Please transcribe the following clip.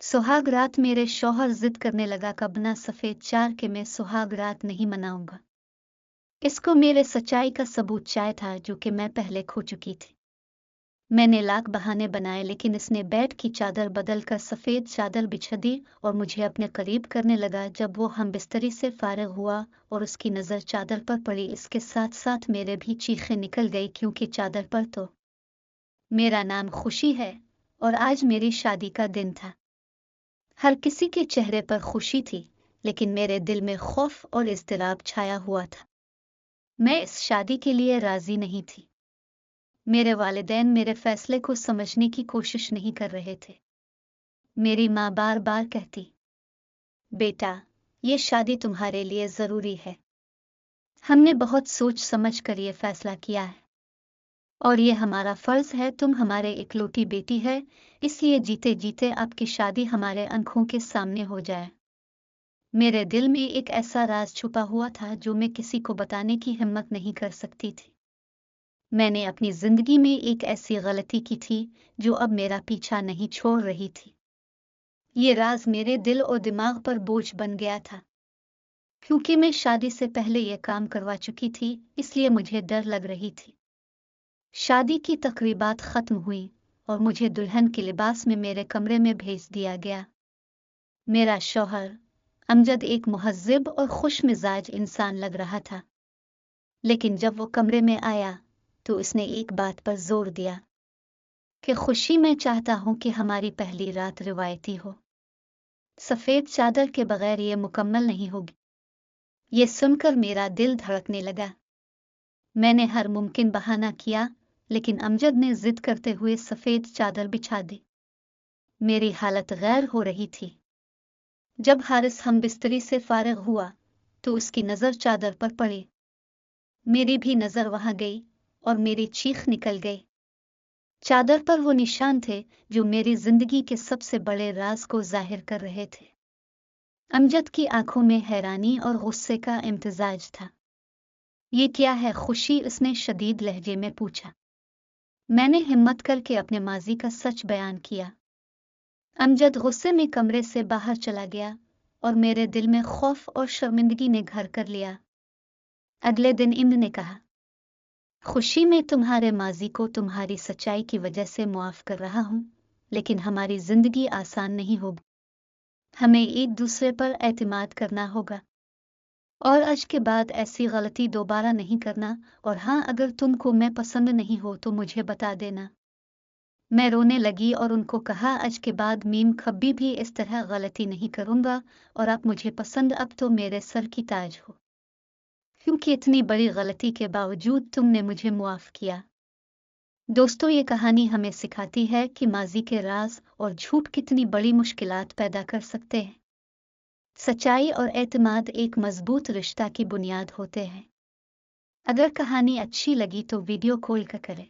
सुहाग रात मेरे शौहर जिद करने लगा कब ना सफेद चार के मैं सुहाग रात नहीं मनाऊंगा। इसको मेरे सच्चाई का सबूत चाय था जो कि मैं पहले खो चुकी थी। मैंने लाख बहाने बनाए लेकिन इसने बेड की चादर बदल कर सफेद चादर बिछा दी और मुझे अपने करीब करने लगा। जब वो हम बिस्तरी से फारिग हुआ और उसकी नजर चादर पर पड़ी, इसके साथ साथ मेरे भी चीखें निकल गई क्योंकि चादर पर तो मेरा नाम खुशी है और आज मेरी शादी का दिन था। हर किसी के चेहरे पर खुशी थी लेकिन मेरे दिल में खौफ और इज़्तिराब छाया हुआ था। मैं इस शादी के लिए राजी नहीं थी। मेरे वालिदैन मेरे फैसले को समझने की कोशिश नहीं कर रहे थे। मेरी माँ बार बार कहती, बेटा ये शादी तुम्हारे लिए जरूरी है। हमने बहुत सोच समझ कर ये फैसला किया है और ये हमारा फर्ज है। तुम हमारे इकलौती बेटी है, इसलिए जीते जीते आपकी शादी हमारे आंखों के सामने हो जाए। मेरे दिल में एक ऐसा राज छुपा हुआ था जो मैं किसी को बताने की हिम्मत नहीं कर सकती थी। मैंने अपनी जिंदगी में एक ऐसी गलती की थी जो अब मेरा पीछा नहीं छोड़ रही थी। ये राज मेरे दिल और दिमाग पर बोझ बन गया था। क्योंकि मैं शादी से पहले ये काम करवा चुकी थी, इसलिए मुझे डर लग रही थी। शादी की तकरीबात खत्म हुई और मुझे दुल्हन के लिबास में मेरे कमरे में भेज दिया गया। मेरा शौहर अमजद एक मुहज्जिब और खुश मिजाज इंसान लग रहा था, लेकिन जब वो कमरे में आया तो उसने एक बात पर जोर दिया कि खुशी मैं चाहता हूं कि हमारी पहली रात रिवायती हो। सफेद चादर के बगैर ये मुकम्मल नहीं होगी। ये सुनकर मेरा दिल धड़कने लगा। मैंने हर मुमकिन बहाना किया लेकिन अमजद ने जिद करते हुए सफेद चादर बिछा दी। मेरी हालत गैर हो रही थी। जब हारिस हम बिस्तरी से फारिग हुआ तो उसकी नजर चादर पर पड़ी। मेरी भी नजर वहां गई और मेरी चीख निकल गई। चादर पर वो निशान थे जो मेरी जिंदगी के सबसे बड़े राज को जाहिर कर रहे थे। अमजद की आंखों में हैरानी और गुस्से का इम्तिजाज था। ये क्या है खुशी? उसने शदीद लहजे में पूछा। मैंने हिम्मत करके अपने माजी का सच बयान किया। अमजद गुस्से में कमरे से बाहर चला गया और मेरे दिल में खौफ और शर्मिंदगी ने घर कर लिया। अगले दिन इम्र ने कहा, खुशी मैं तुम्हारे माजी को तुम्हारी सच्चाई की वजह से मुआफ कर रहा हूं, लेकिन हमारी जिंदगी आसान नहीं होगी। हमें एक दूसरे पर एतमाद करना होगा और आज के बाद ऐसी गलती दोबारा नहीं करना। और हाँ, अगर तुमको मैं पसंद नहीं हो तो मुझे बता देना। मैं रोने लगी और उनको कहा, आज के बाद मीम कभी भी इस तरह गलती नहीं करूंगा और आप मुझे पसंद अब तो मेरे सर की ताज हो, क्योंकि इतनी बड़ी गलती के बावजूद तुमने मुझे मुआफ किया। दोस्तों, ये कहानी हमें सिखाती है कि माजी के राज और झूठ कितनी बड़ी मुश्किलात पैदा कर सकते हैं। सच्चाई और एतमाद एक मजबूत रिश्ता की बुनियाद होते हैं। अगर कहानी अच्छी लगी तो वीडियो खोल कर करें।